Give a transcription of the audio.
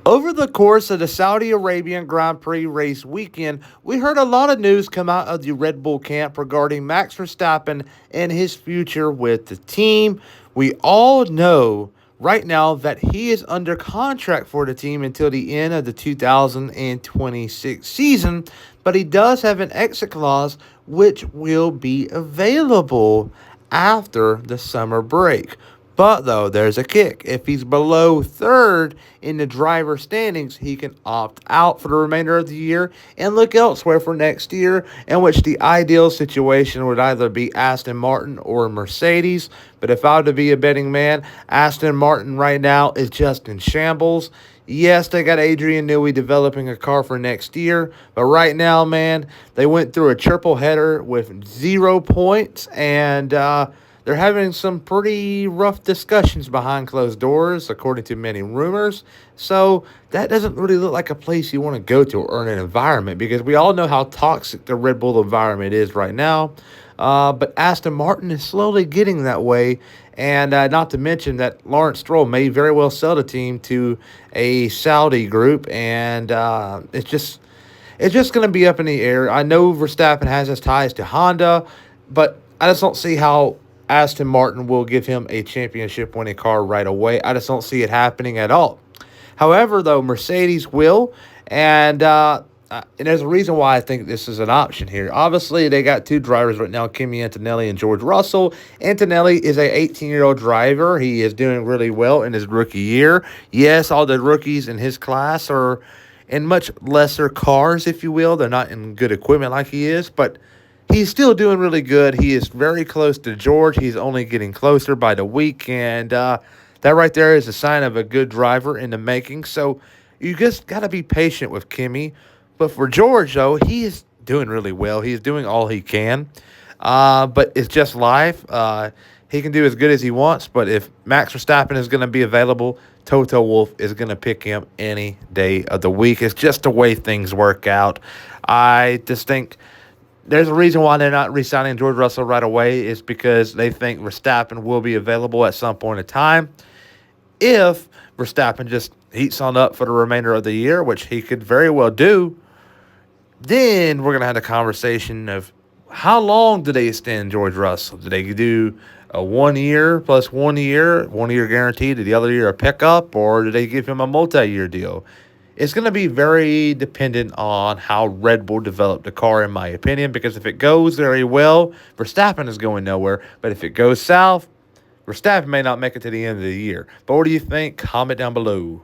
Over the course of the Saudi Arabian Grand Prix race weekend, we heard a lot of news come out of the Red Bull camp regarding Max Verstappen and his future with the team. We all know right now that he is under contract for the team until the end of the 2026 season, but he does have an exit clause which will be available after the summer break. But though there's a kick. If he's below third in the driver standings, he can opt out for the remainder of the year and look elsewhere for next year, in which the ideal situation would either be Aston Martin or Mercedes. But if I were to be a betting man, Aston Martin right now is just in shambles. Yes, they got Adrian Newey developing a car for next year, but right now, man, they went through a triple header with 0 points, and they're having some pretty rough discussions behind closed doors, according to many rumors. So that doesn't really look like a place you want to go to or an environment, because we all know how toxic the Red Bull environment is right now. But Aston Martin is slowly getting that way. And not to mention that Lawrence Stroll may very well sell the team to a Saudi group. And it's just going to be up in the air. I know Verstappen has his ties to Honda, but I just don't see how Aston Martin will give him a championship winning car right away. I just don't see it happening at all. However, though, Mercedes will, and there's a reason why I think this is an option here. Obviously, they got two drivers right now, Kimi Antonelli and George Russell. Antonelli is a 18-year-old driver. He is doing really well in his rookie year. Yes, all the rookies in his class are in much lesser cars, if you will. They're not in good equipment like he is, but he's still doing really good. He is very close to George. He's only getting closer by the week, and that right there is a sign of a good driver in the making. So you just got to be patient with Kimi. But for George, though, he is doing really well. He's doing all he can. But it's just life. He can do as good as he wants. But if Max Verstappen is going to be available, Toto Wolff is going to pick him any day of the week. It's just the way things work out. I just think there's a reason why they're not re-signing George Russell right away. Is because they think Verstappen will be available at some point in time. If Verstappen just heats on up for the remainder of the year, which he could very well do, then we're going to have the conversation of how long do they extend George Russell? Do they do a 1 year plus 1 year, 1 year guaranteed, the other year a pickup, or do they give him a multi-year deal? It's going to be very dependent on how Red Bull develop the car, in my opinion, because if it goes very well, Verstappen is going nowhere. But if it goes south, Verstappen may not make it to the end of the year. But what do you think? Comment down below.